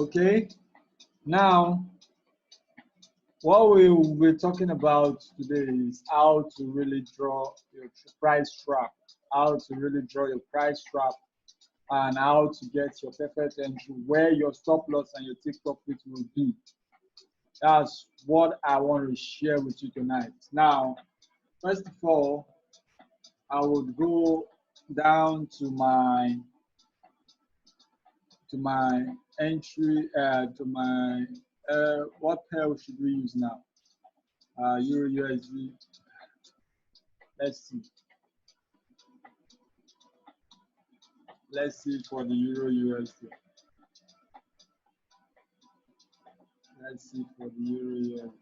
Okay, now what we will be talking about today is how to really draw your price trap, how to really draw your price trap, and how to get your perfect entry, where your stop loss and your take profit will be. That's what I want to share with you tonight. Now, first of all, I would go down to my entry to my what pair should we use now? Euro USD. Let's see. Let's see for the Euro USD. Let's see for the Euro USD.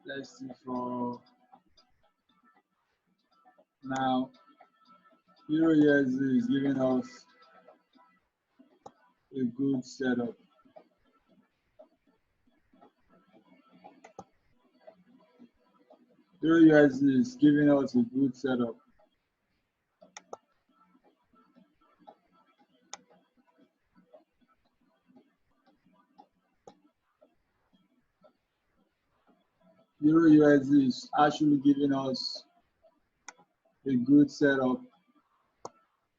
Let's see for now. Euro USD is giving us a good setup. Euro USD is giving us a good setup. Euro USD is actually giving us a good setup.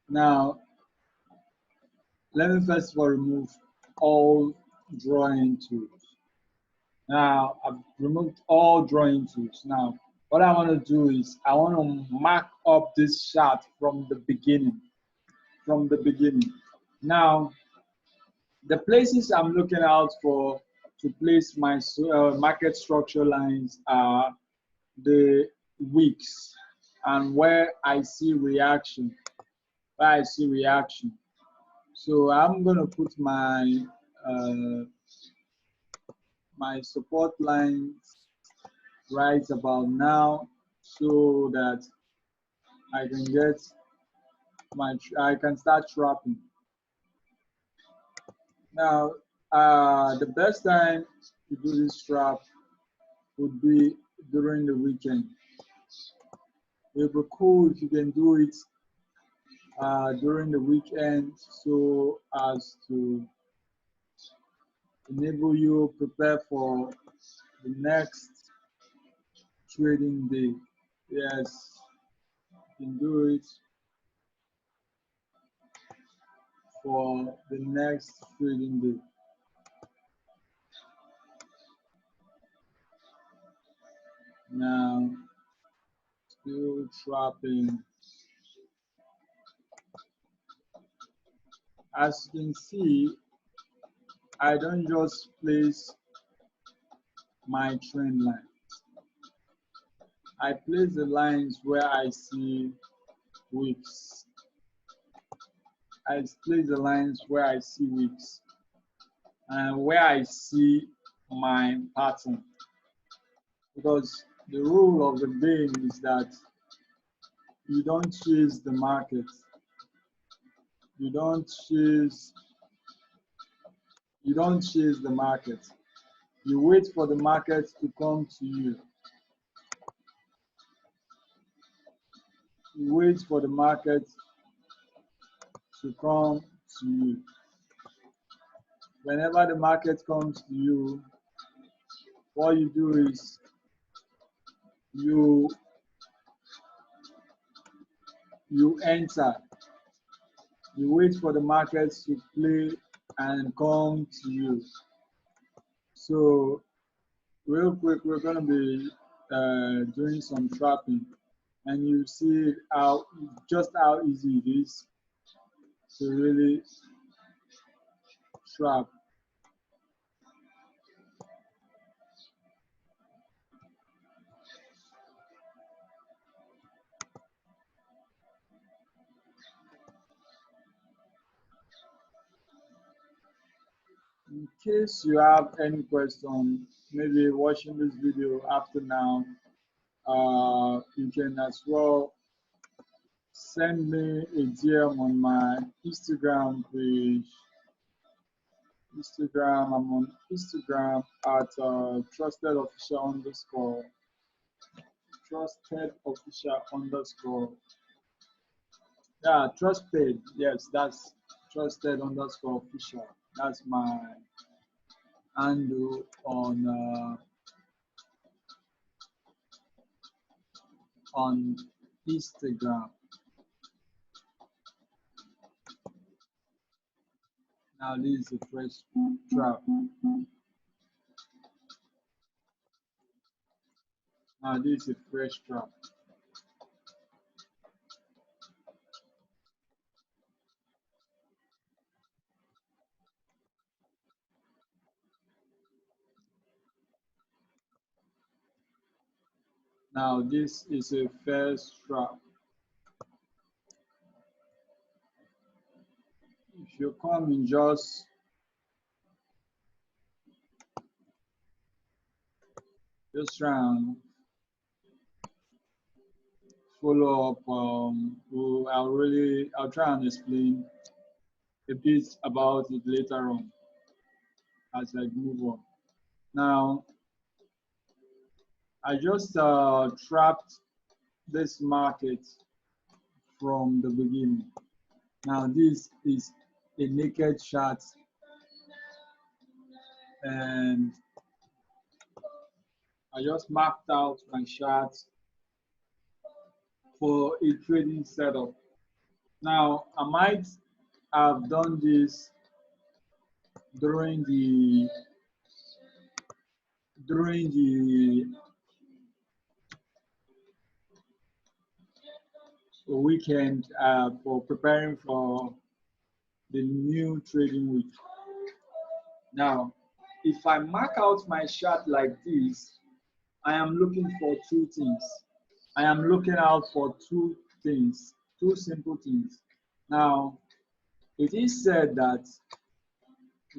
Now, let me first of all remove all drawing tools. Now, I've removed all drawing tools. Now, what I want to do is I want to mark up this chart from the beginning. From the beginning. Now, the places I'm looking out for to place my market structure lines are the wicks and where I see reaction. So I'm gonna put my my support lines right about now so that I can get I can start trapping. Now, the best time to do this trap would be during the weekend. It would be cool if you can do it during the weekend so as to enable you prepare for the next trading day. Yes, you can do it for the next trading day. Now, still trapping. As you can see, I don't just place my trend line. I place the lines where I see wicks. I place the lines where I see wicks and where I see my pattern. Because the rule of the game is that you don't chase the market. You don't chase the market. You wait for the market to come to you. You wait for the market to come to you. Whenever the market comes to you, what you do is you enter. You wait for the market to play and come to you. So real quick, we're going to be doing some trapping, and you see how easy it is to really trap. In case you have any question, maybe watching this video after now, you can as well send me a DM on my Instagram page. I'm on Instagram at trusted official underscore. Yeah, trusted. Yes, that's trusted underscore official. That's my handle on Instagram. Now this is a fresh trap. Now this is a fresh trap. Now this is a first trap. If you come in just try and follow up, I'll try and explain a bit about it later on as I move on. Now I just trapped this market from the beginning. Now this is a naked chart, and I just mapped out my chart for a trading setup. Now I might have done this during the during the weekend for preparing for the new trading week. Now, if I mark out my chart like this, I am looking for two things. I am looking out for two things, two simple things. Now, it is said that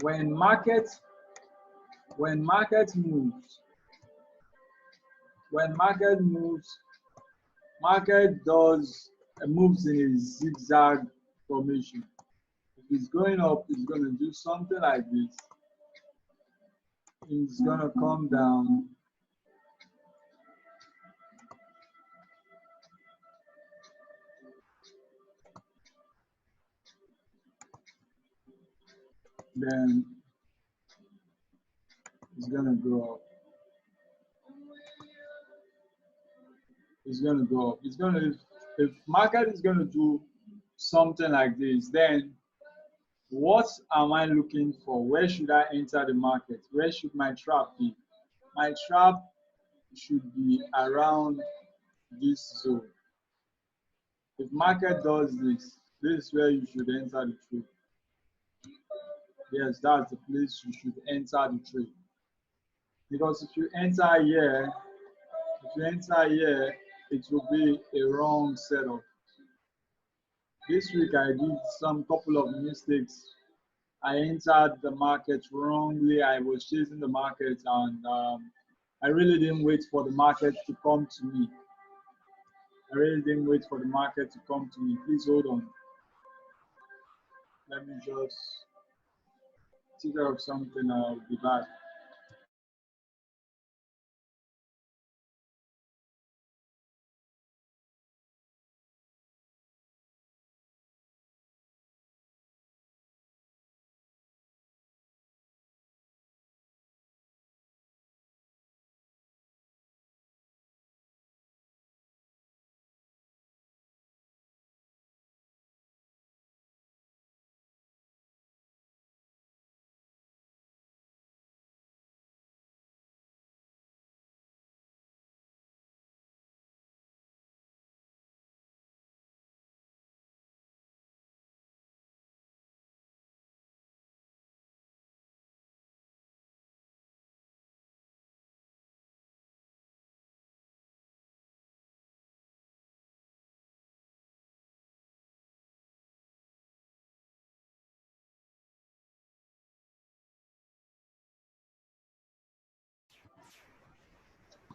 when market moves, when market moves, market does moves in a zigzag formation. If it's going up, it's going to do something like this. It's going to come down. Then it's going to go up. It's going to go up. It's going to, if market is going to do something like this, then what am I looking for? Where should I enter the market? Where should my trap be? My trap should be around this zone. If market does this, this is where you should enter the trade. Yes, that's the place you should enter the trade. Because if you enter here, it will be a wrong setup. This week I did some couple of mistakes. I entered the market wrongly. I was chasing the market, and I really didn't wait for the market to come to me. I really didn't wait for the market to come to me. Please hold on. Let me just take care of something. I'll be back.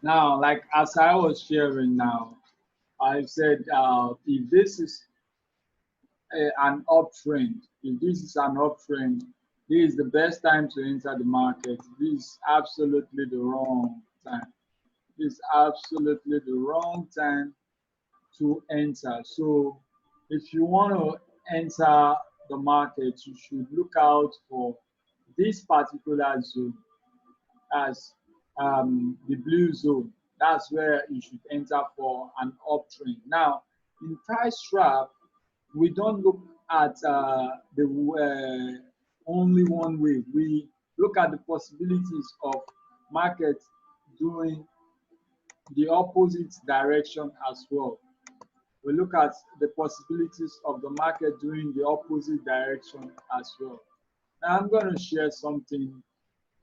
Now, like as I was sharing now, I said if this is an uptrend, if this is an uptrend, this is the best time to enter the market. This is absolutely the wrong time. This is absolutely the wrong time to enter. So if you want to enter the market, you should look out for this particular zone as the blue zone. That's where you should enter for an uptrend. Now, in price trap, we don't look at the only one way. We look at the possibilities of market doing the opposite direction as well. We look at the possibilities of the market doing the opposite direction as well. Now I'm going to share something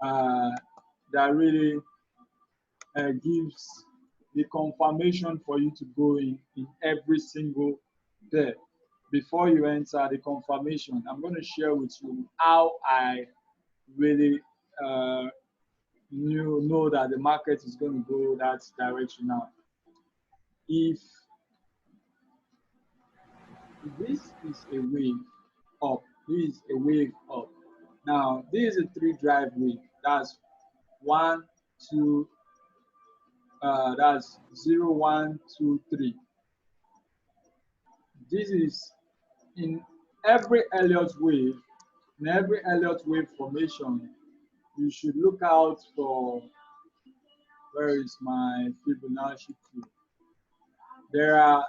that really gives the confirmation for you to go in every single day. Before you enter the confirmation, I'm going to share with you how I really know that the market is going to go that direction now. If this is a wave up, this is a wave up. Now, this is a three drive wave. That's one, two, that's 0, 1, 2, 3. This is in every Elliott wave. In every Elliott wave formation, you should look out for, where is my Fibonacci tool? There are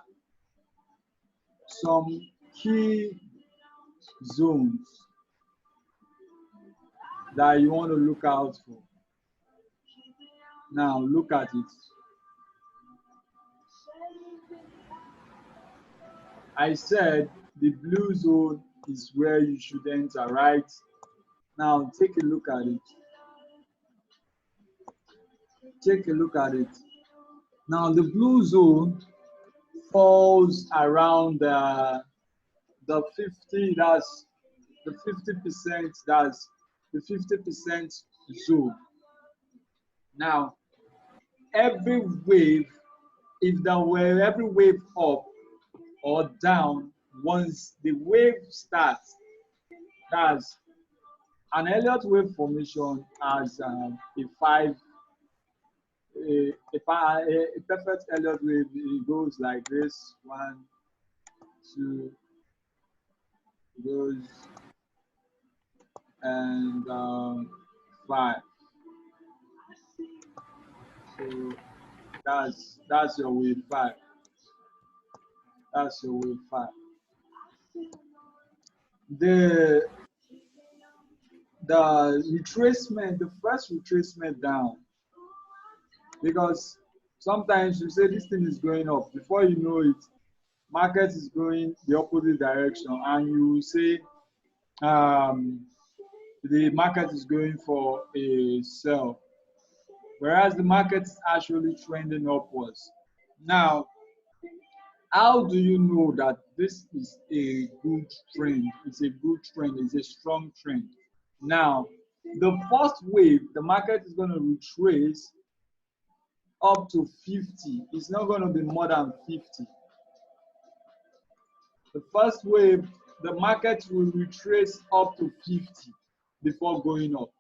some key zones that you want to look out for. Now look at it. I said the blue zone is where you should enter, right? Now take a look at it. Take a look at it. Now the blue zone falls around the 50, that's the 50%, that's the 50% zone. Now every wave, if there were every wave up or down, once the wave starts, that's an Elliott wave formation has a perfect Elliott wave. It goes like this: 1, 2, goes and 5. So that's your wave 5. That's your wave 5. The retracement, the first retracement down, because sometimes you say this thing is going up, before you know it, market is going the opposite direction, and you say the market is going for a sell, whereas the market is actually trending upwards. Now, how do you know that this is a good trend? It's a good trend, it's a strong trend. Now, the first wave, the market is going to retrace up to 50. It's not going to be more than 50. The first wave, the market will retrace up to 50 before going up.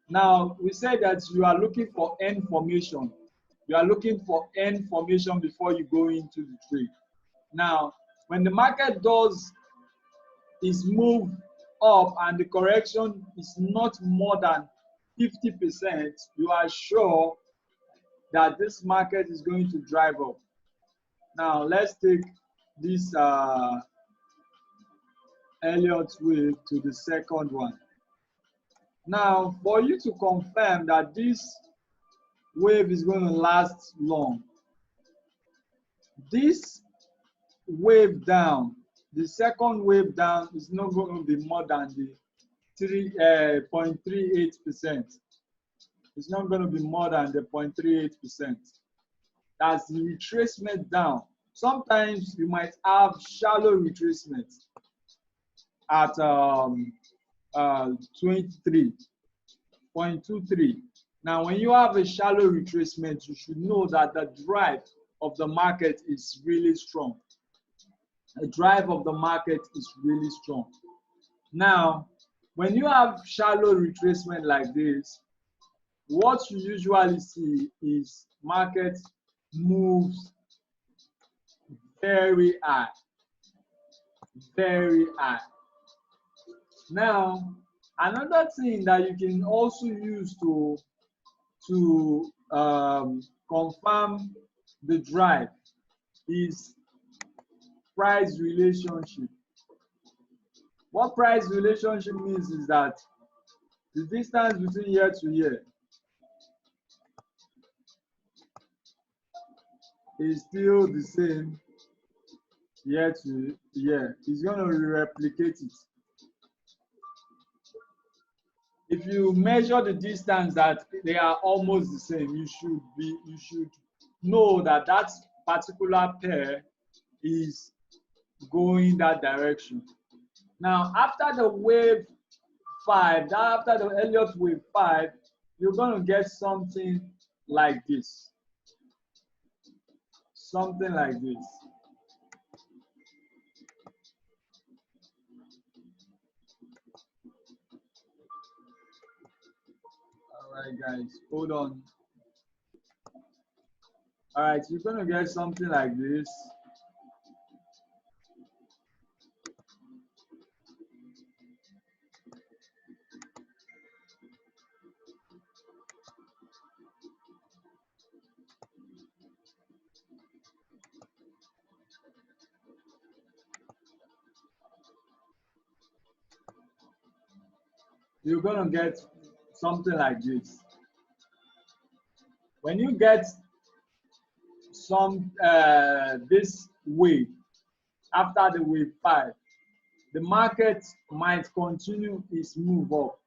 Now, we said that you are looking for N formation. You are looking for N formation before you go into the trade. Now, when the market does its move up and the correction is not more than 50%, you are sure that this market is going to drive up. Now, let's take this Elliott wave to the second one. Now, for you to confirm that this wave is going to last long, this wave down, the second wave down, is not going to be more than the 0.38%. It's not going to be more than the 0.38%. That's the retracement down. Sometimes you might have shallow retracement at 23.23. Now, when you have a shallow retracement, you should know that the drive of the market is really strong. The drive of the market is really strong. Now, when you have shallow retracement like this, what you usually see is market moves very high. very high. Now, another thing that you can also use to confirm the drive is price relationship. What price relationship means is that the distance between year to year is still the same year to year. It's going to replicate it. If you measure the distance that they are almost the same, you should know that that particular pair is going that direction. Now, after the wave 5, after the Elliott wave 5, you're going to get something like this. Something like this. All right, guys, hold on. All right, you're going to get something like this. You're going to get something like this. When you get this wave after the wave 5, the market might continue its move up.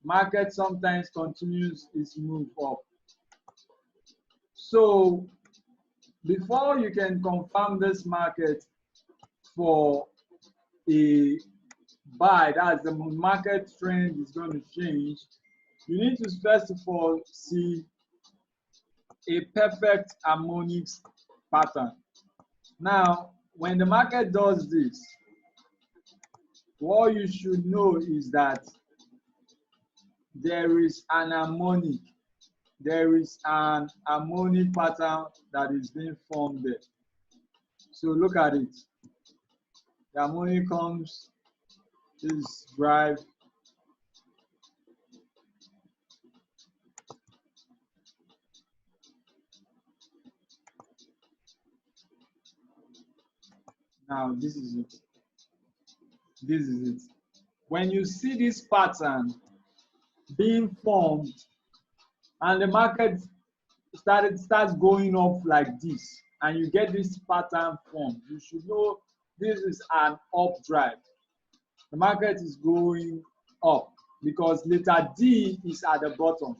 Market sometimes continues its move up. So before you can confirm this market for a buy, that's the market trend is going to change, you need to first of all see a perfect harmonic pattern. Now, when the market does this, what you should know is that there is an harmonic. There is an harmonic pattern that is being formed there. So look at it. The harmonic comes, this drive. Now this is it. This is it. When you see this pattern being formed and the market starts going up like this, and you get this pattern formed, you should know this is an up drive. The market is going up because letter D is at the bottom.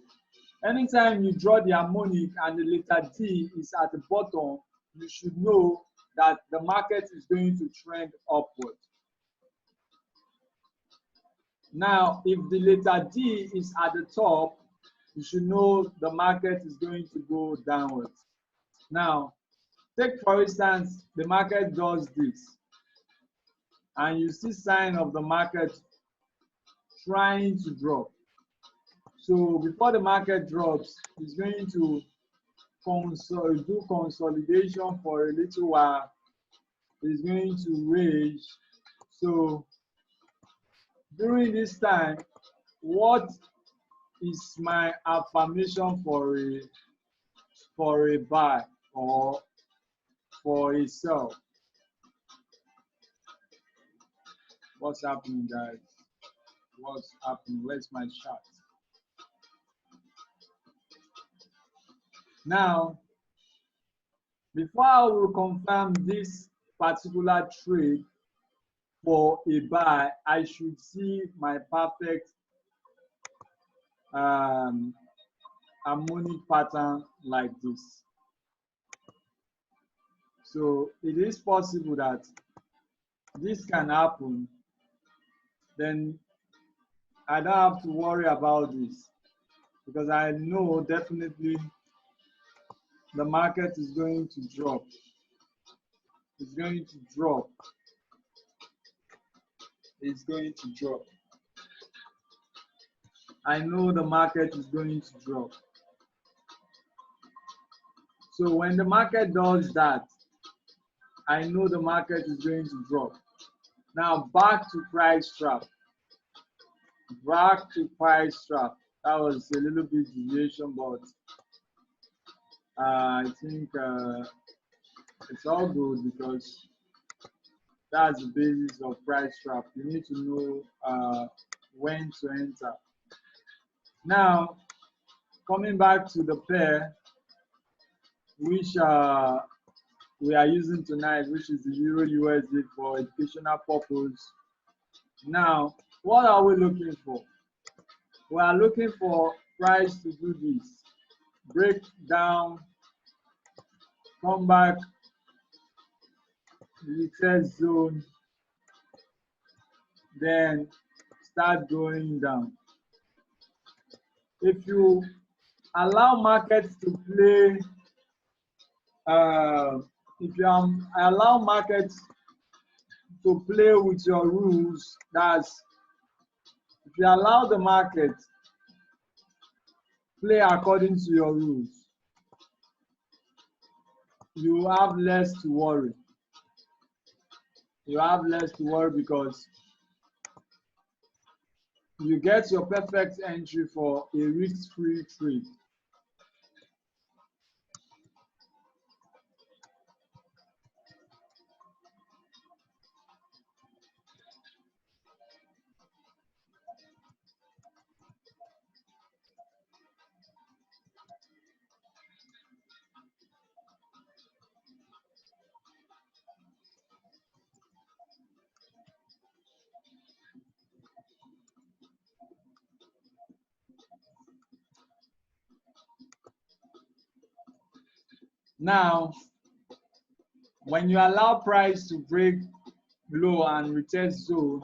Anytime you draw the harmonic and the letter D is at the bottom, you should know that the market is going to trend upward. Now, if the letter D is at the top, you should know the market is going to go downwards. Now, take for instance, the market does this, and you see sign of the market trying to drop. So before the market drops, it's going to do consolidation for a little while. It's going to rage. So during this time, what is my affirmation for a buy or for a sell? What's happening, guys? What's happening? Where's my chart? Now, before I will confirm this particular trade for a buy, I should see my perfect harmonic pattern like this. So it is possible that this can happen. Then I don't have to worry about this because I know definitely the market is going to drop. It's going to drop. It's going to drop. I know the market is going to drop. So when the market does that, I know the market is going to drop. Now back to price trap. Back to price trap. That was a little bit deviation, but I think it's all good because that's the basis of price trap. You need to know when to enter. Now, coming back to the pair, which we are using tonight, which is the Euro USD for educational purpose. Now, what are we looking for? We are looking for price to do this. Break down, come back, retest zone, then start going down. If you allow markets to play, if you allow markets to play with your rules, that's if you allow the market play according to your rules, you have less to worry. You have less to worry because you get your perfect entry for a risk-free trade. Now, when you allow price to break low and retest zone,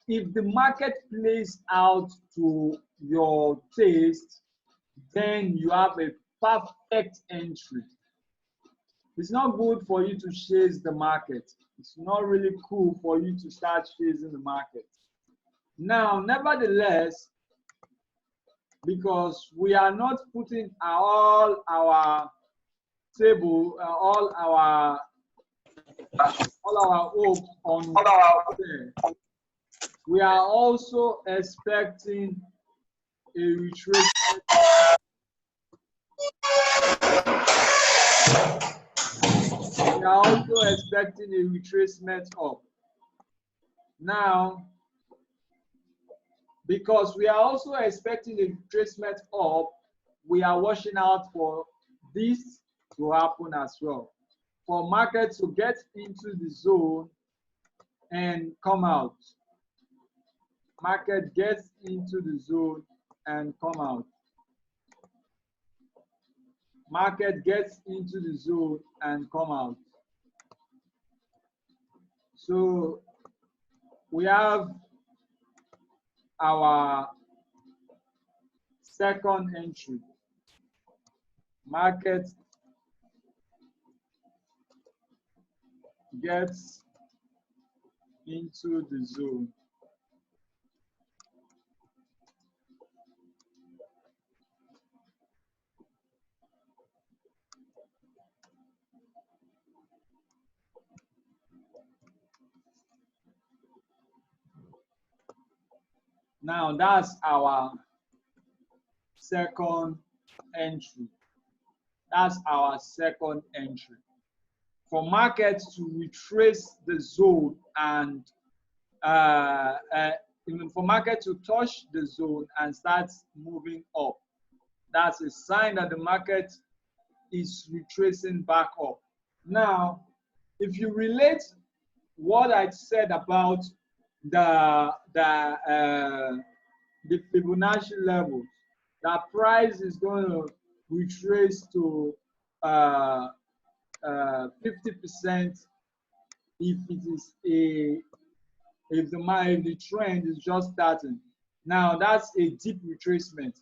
if the market plays out to your taste, then you have a perfect entry. It's not good for you to chase the market. It's not really cool for you to start chasing the market. Now, nevertheless, because we are not putting all our table, all our hope on there, we are also expecting a retracement. We are also expecting a retracement up. Now, because we are also expecting a retracement up, we are watching out for this to happen as well. For market to get into the zone and come out. Market gets into the zone and come out. Market gets into the zone and come out. So we have our second entry. Market gets into the zone. Now that's our second entry. That's our second entry. For markets to retrace the zone and even for market to touch the zone and start moving up, that's a sign that the market is retracing back up. Now, if you relate what I said about the Fibonacci levels, that price is going to retrace to 50% if it is if the trend is just starting. Now that's a deep retracement.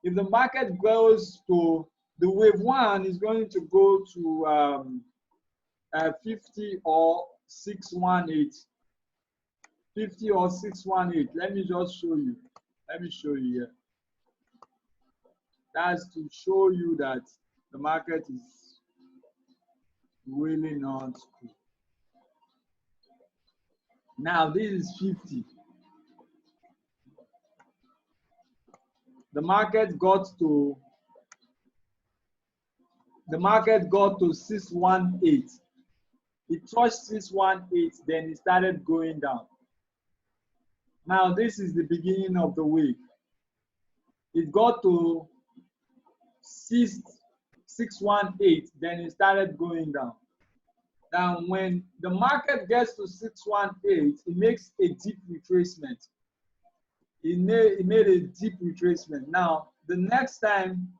If the market goes to the wave one, is going to go to 50 or 618. 50 or 618. Let me just show you. Let me show you here. That's to show you that the market is really not cool. Now this is 50. The market got to 618. It touched 618, then it started going down. Now this is the beginning of the week. It got to 618, then it started going down. Now when the market gets to 618, it makes a deep retracement. It made a deep retracement. Now the next time,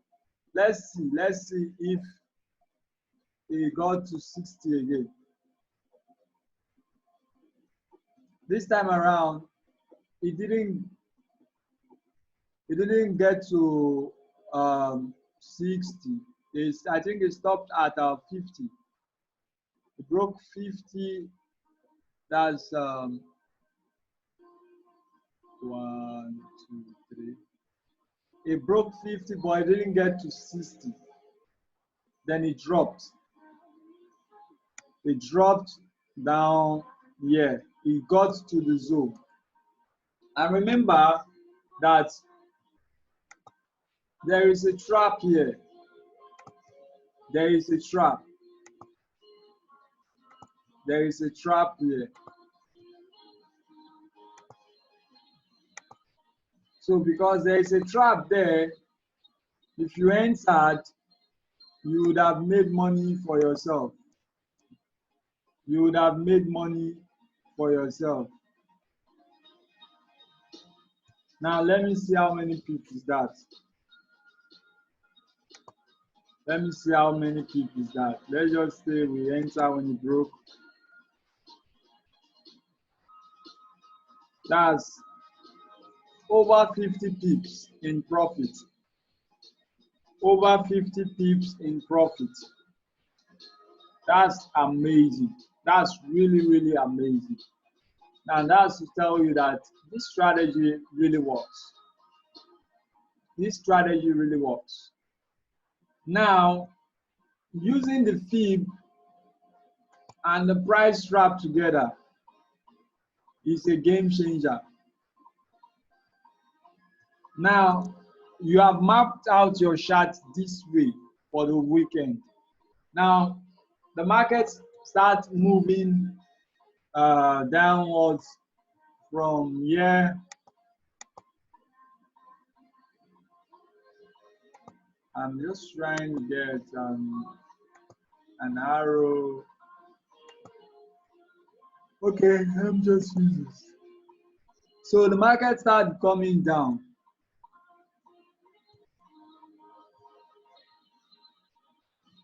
let's see if it got to 60 again. This time around, it didn't get to 60. I think it stopped at 50. It broke 50. That's 1, 2, 3. It broke 50, but it didn't get to 60. Then it dropped. It dropped down here. It got to the zone. And remember that there is a trap here. There is a trap. There is a trap here. So because there is a trap there, if you entered, you would have made money for yourself. You would have made money for yourself. Now let me see how many pips is that. Let me see how many pips is that. Let's just say we enter when it broke. That's over 50 pips in profit. Over 50 pips in profit. That's amazing. That's really, really amazing. And that's to tell you that this strategy really works. This strategy really works. Now, using the fib and the price trap together is a game changer. Now, you have mapped out your chart this way for the weekend. Now, the market starts moving downwards from here. I'm just trying to get an arrow. Okay, let me just use this. So the market started coming down.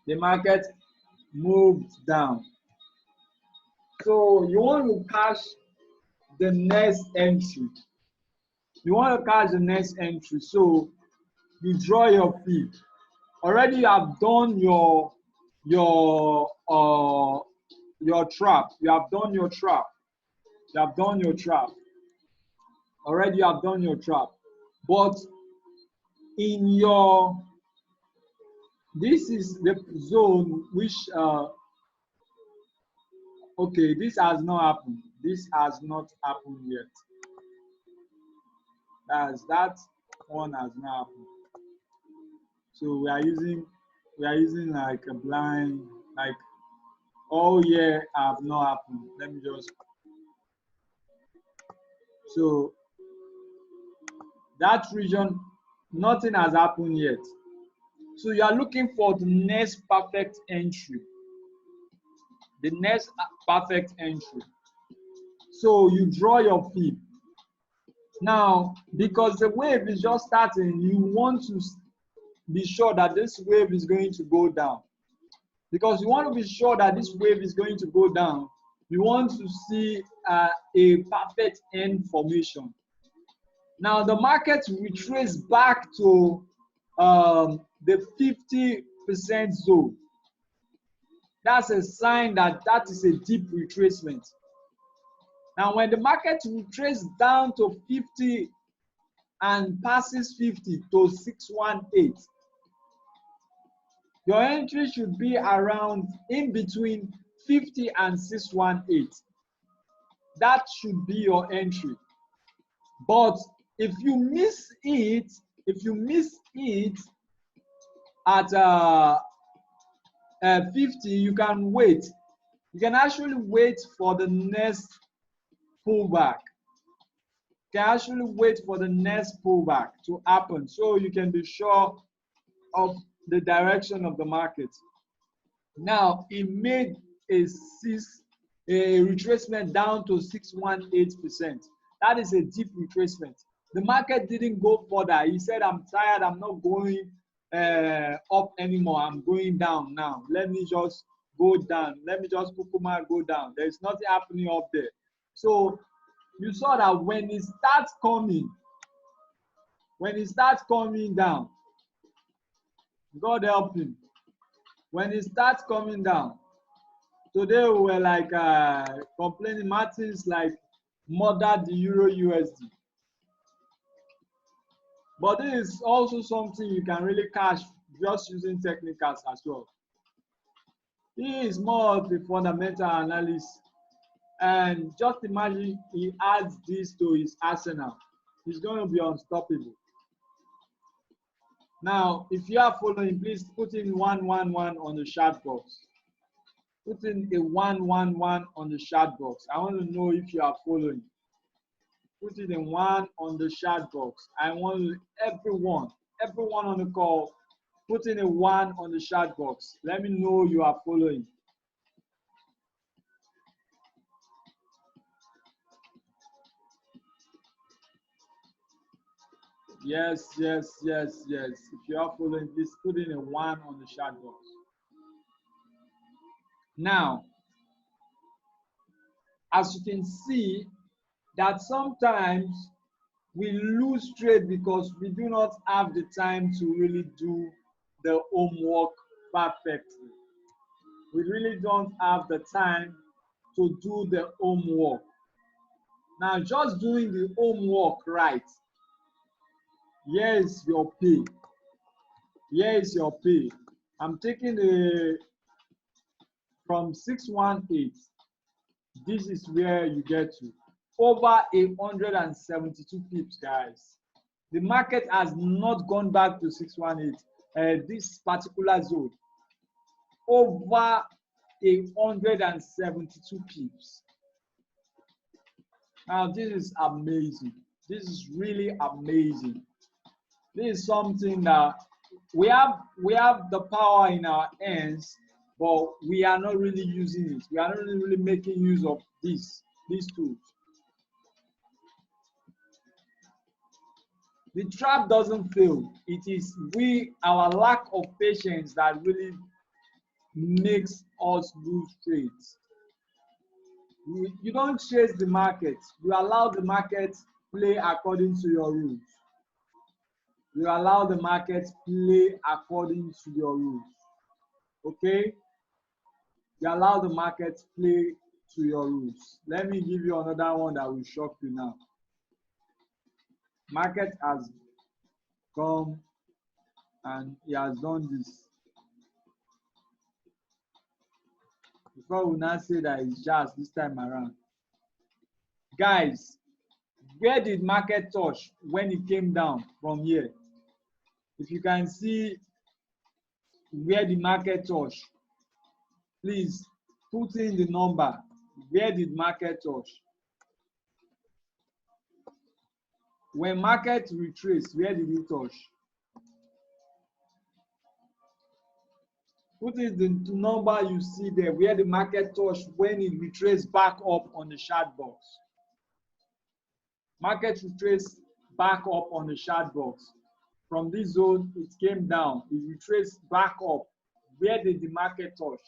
The market moved down. So you want to catch the next entry. You want to catch the next entry. So you draw your fib. Already you have done your trap. You have done your trap. You have done your trap. Already you have done your trap. But in your, this is the zone which okay, this has not happened. This has not happened yet. That one has not happened. So we are using like a blind, like, oh yeah, have not happened. Let me just, so that region, nothing has happened yet. So you are looking for the next perfect entry. The next perfect entry. So you draw your fib. Now, because the wave is just starting, you want to be sure that this wave is going to go down. Because you want to be sure that this wave is going to go down, you want to see a perfect end formation. Now, the market retraces back to the 50% zone. That's a sign that that is a deep retracement. Now, when the market retraces down to 50 and passes 50 to 618, your entry should be around in between 50 and 618. that should be your entry. But if you miss it, at 50, you can wait. You can actually wait for the next pullback. You can actually wait for the next pullback to happen, so you can be sure of the direction of the market. Now it made a retracement down to 618%. That is a deep retracement. The market didn't go further. He said, I'm tired, I'm not going up anymore, I'm going down now. Let me just go down. Let me just kukuma go down. There's nothing happening up there. So you saw that when it starts coming down, God help him. When it starts coming down, today we were like complaining, Martin's like murdered the Euro USD. But this is also something you can really catch just using technicals as well. He is more of a fundamental analyst, and just imagine he adds this to his arsenal. He's going to be unstoppable. Now, if you are following, please put in 111 on the chat box. Put in a 111 on the chat box. I want to know if you are following. Put in a 1 on the chat box. I want everyone on the call, put in a 1 on the chat box. Let me know you are following. Yes. If you are following, please put in a 1 on the chat box. Now, as you can see, that sometimes we lose trade because we do not have the time to really do the homework perfectly. We really don't have the time to do the homework. Now, just doing the homework right, here is your pay. Here is your pay. I'm taking from 618. This is where you get to over 172 pips, guys. The market has not gone back to 618. This particular zone, over 172 pips. Now this is amazing. This is really amazing. This is something that we have the power in our hands, but we are not really using it. We are not really making use of these tools. The trap doesn't fail. It is our lack of patience that really makes us lose trades. You don't chase the market. You allow the market play according to your rules. You allow the market play according to your rules. Okay? You allow the market play to your rules. Let me give you another one that will shock you now. Market has come and he has done this. Before we now say that it's just this time around. Guys, where did market touch when it came down from here? If you can see where the market touch, please put in the number. Where did market touch? When market retraced, where did it touch? Put in the number you see there, where the market touched when it retraced back up on the chart box. Market retraced back up on the chart box. From this zone, it came down. It retraced back up. Where did the market touch?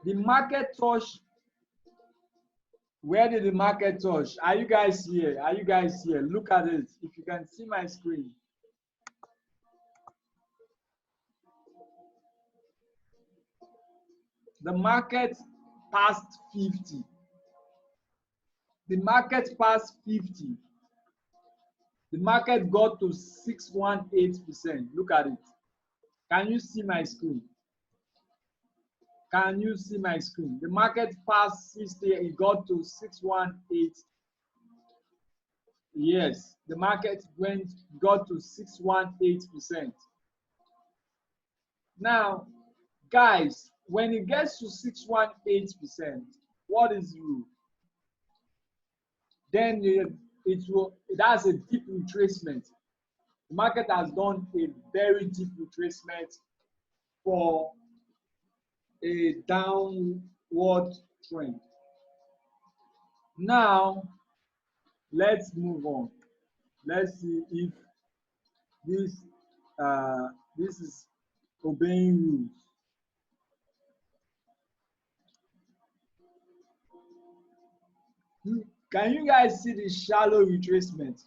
The market touch. Where did the market touch? Are you guys here? Are you guys here? Look at it. If you can see my screen. The market passed 50. The market passed 50. The market got to 618%. Look at it. Can you see my screen? Can you see my screen? The market passed 60, it got to 618. Yes, the market got to 618%. Now, guys, when it gets to 618%, what is the rule? Then it has a deep retracement. The market has done a very deep retracement for a downward trend. Now, let's move on. Let's see if this is obeying rules. Can you guys see the shallow retracement?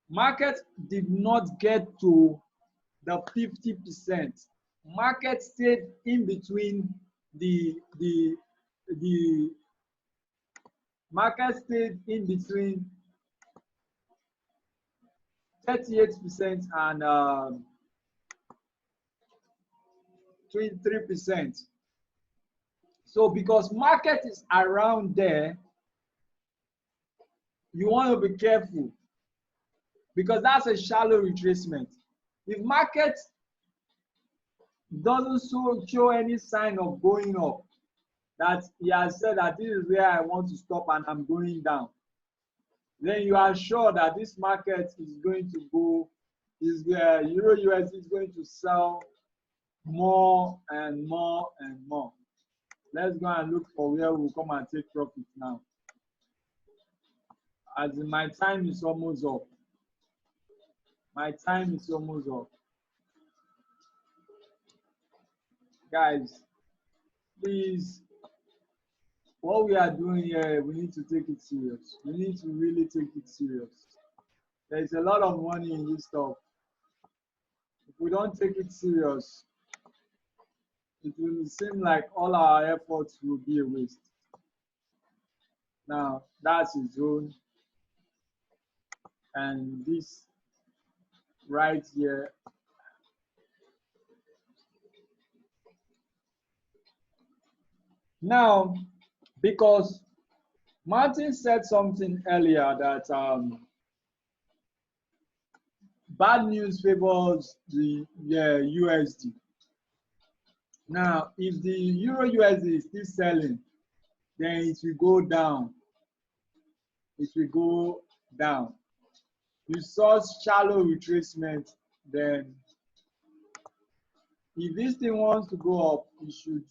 Market did not get to the 50%. Market stayed in between the market stayed in between 38% and 23%. So because market is around there, you want to be careful because that's a shallow retracement. If market doesn't show any sign of going up, that he has said that this is where I want to stop and I'm going down, then you are sure that this market is going to go, Euro USD is going to sell more and more and more. Let's go and look for where we'll come and take profit now. As in, my time is almost up. My time is almost up. Guys, please, what we are doing here, we need to take it serious. We need to really take it serious. There's a lot of money in this stuff. If we don't take it serious, it will seem like all our efforts will be a waste. Now, that's his zone. And this right here, now, because Martin said something earlier that bad news favors the USD. Now, if the Euro USD is still selling, then it will go down. It will go down. You saw shallow retracement, then if this thing wants to go up, it should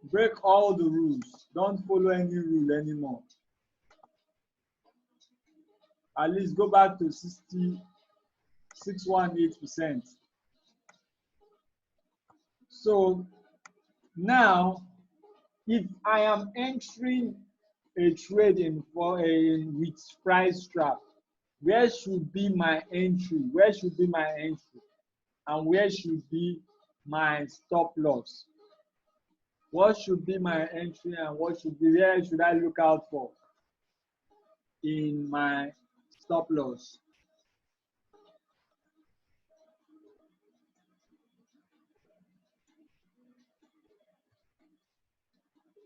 break all the rules. Don't follow any rule anymore. At least go back to 618%. So now, if I am entering a trade with price trap, where should be my entry? Where should be my entry? And where should be my stop loss? What should be my entry and where should I look out for in my stop loss?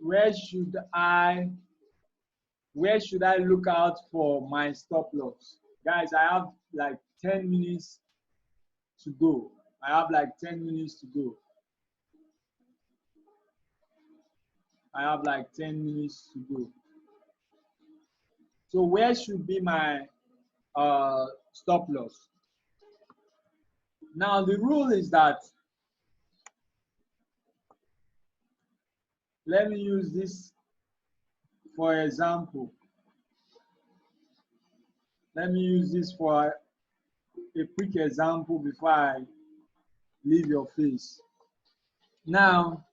Where should I look out for my stop loss? Guys, I have like 10 minutes to go. I have like 10 minutes to go. I have like 10 minutes to go. So where should be my stop loss? Now the rule is that, let me use this for example. Let me use this for a quick example before I leave your face. Now,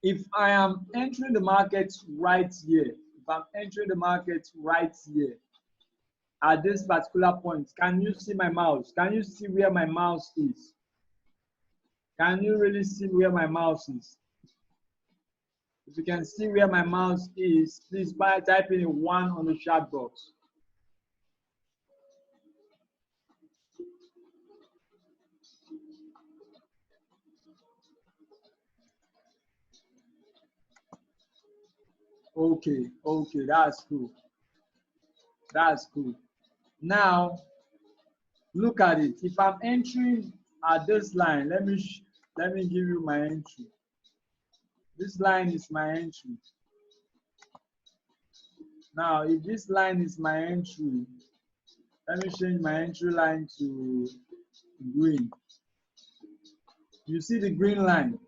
if I am entering the market right here, at this particular point, can you see my mouse? Can you see where my mouse is? Can you really see where my mouse is? If you can see where my mouse is, please type in a 1 on the chat box. Okay, okay, that's cool. That's cool. Now, look at it. If I'm entering at this line, let me give you my entry. This line is my entry. Now, if this line is my entry, let me change my entry line to green. You see the green line?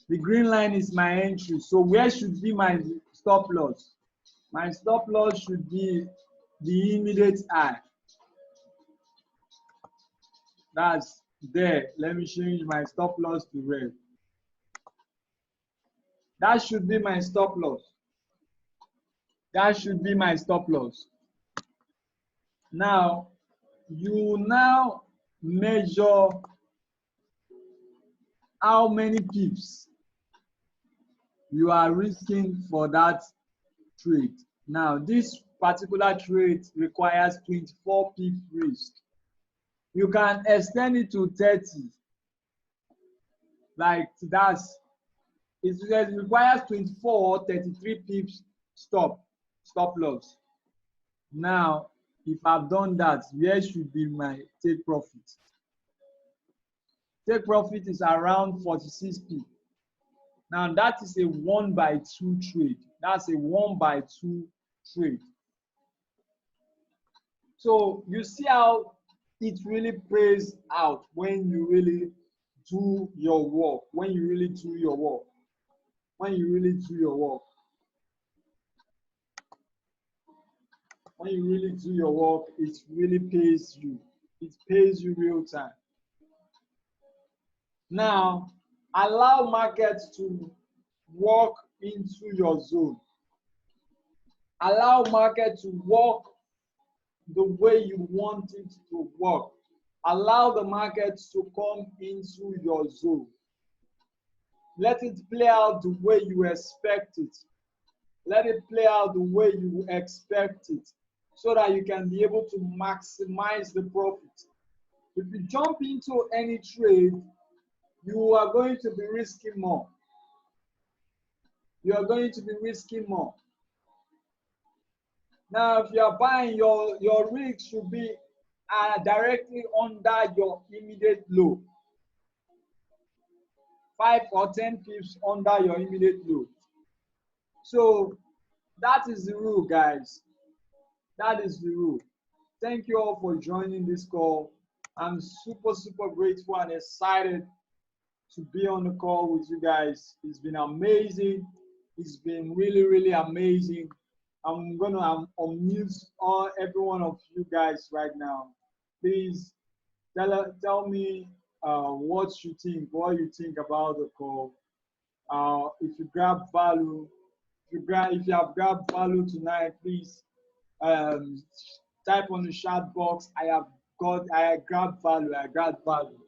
The green line is my entry. So where should be my stop loss? My stop loss should be the immediate high. That's there. Let me change my stop loss to red. That should be my stop loss. That should be my stop loss. Now, you now measure how many pips you are risking for that trade. Now, this particular trade requires 24 pip risk. You can extend it to 30. Like it requires 24 or 33 pips stop loss. Now, if I've done that, where should be my take profit? Take profit is around 46 p. Now that is a 1/2 trade. That's a 1/2 trade. So you see how it really pays out when you really do your work. When you really do your work. When you really do your work. When you really do your work, it really pays you. It pays you real time. Now, allow markets to walk into your zone. Allow market to work the way you want it to work. Allow the market to come into your zone. Let it play out the way you expect it. Let it play out the way you expect it so that you can be able to maximize the profit. If you jump into any trade, you are going to be risking more. You are going to be risking more. Now, if you are buying, your risk should be directly under your immediate low. 5 or 10 pips under your immediate low. So that is the rule, guys. That is the rule. Thank you all for joining this call. I'm super, super grateful and excited to be on the call with you guys. It's been amazing. It's been really, really amazing. I'm gonna unmute every one of you guys right now. Please tell me what you think about the call. If you grab value, if you have grabbed value tonight, please type on the chat box. I grabbed value. I grabbed value.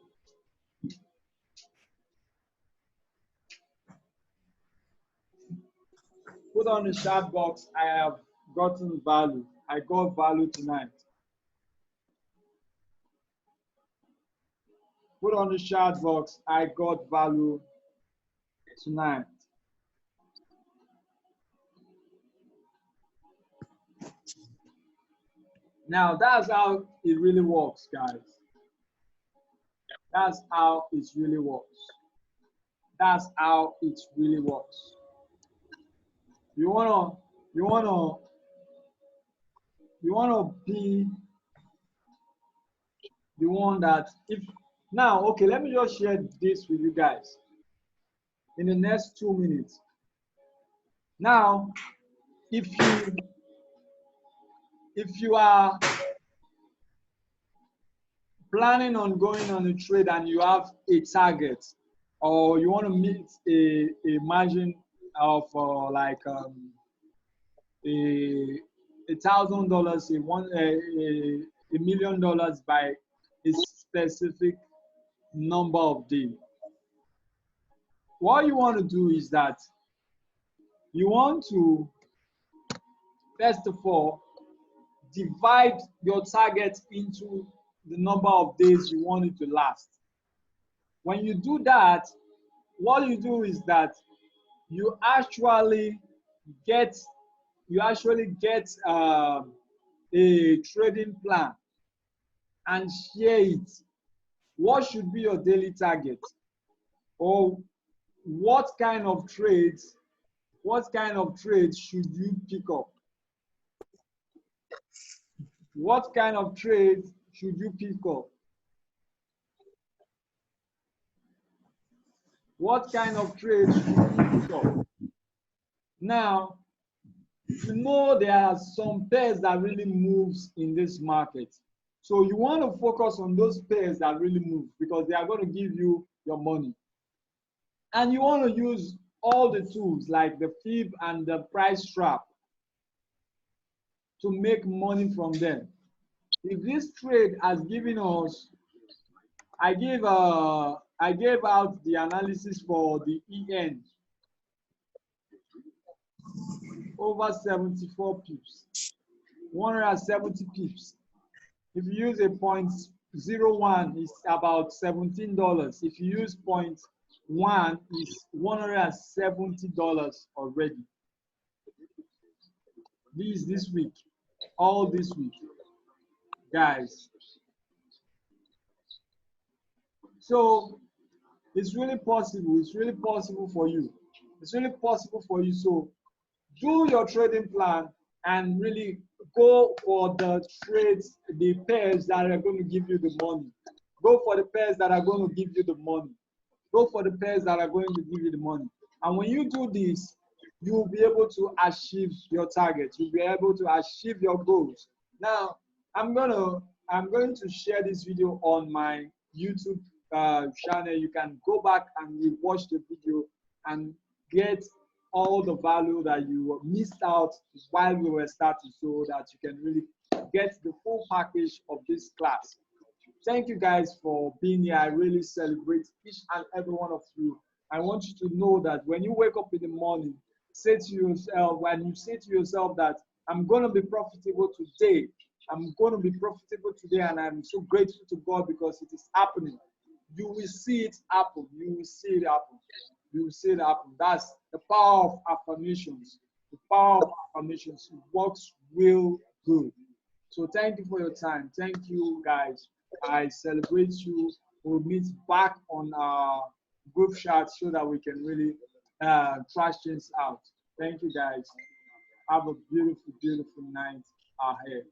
Put on the chat box. I have gotten value. I got value tonight. Put on the chat box. I got value tonight. Now that's how it really works, guys. That's how it really works. That's how it really works. You wanna be the one that now, okay, let me just share this with you guys in the next 2 minutes. Now, if you are planning on going on a trade and you have a target, or you want to meet a margin of like $1,000, $1 million by a specific number of days. What you want to do is that you want to, first of all, divide your target into the number of days you want it to last. When you do that, what you do is that you actually actually get a trading plan and share it. What should be your daily target? Or what kind of trades should you pick up? What kind of trades should you pick up? What kind of trades should you pick up? Now, you know there are some pairs that really moves in this market. So you want to focus on those pairs that really move because they are going to give you your money. And you want to use all the tools like the fib and the price trap to make money from them. If this trade has given us, I gave out the analysis for the EN over 74 pips, 170 pips. If you use a 0.01, it's about $17. If you use 0.1, it's $170 already. This week, all this week, guys. So it's really possible. It's really possible for you. It's really possible for you. So do your trading plan and really go for the trades, the pairs that are going to give you the money. Go for the pairs that are going to give you the money. Go for the pairs that are going to give you the money. And when you do this, you will be able to achieve your targets. You'll be able to achieve your goals. Now, I'm going to share this video on my YouTube channel. You can go back and rewatch the video and get all the value that you missed out while we were starting, so that you can really get the full package of this class. Thank you guys for being here. I really celebrate each and every one of you. I want you to know that when you wake up in the morning, say to yourself, when you say to yourself that I'm going to be profitable today, I'm going to be profitable today, and I'm so grateful to God because it is happening. You will see it happen. You will see it happen. You will see it happen. That's the power of affirmations. The power of affirmations works real good. So thank you for your time. Thank you, guys. I celebrate you. We'll meet back on our group chat so that we can really trash things out. Thank you, guys. Have a beautiful, beautiful night ahead.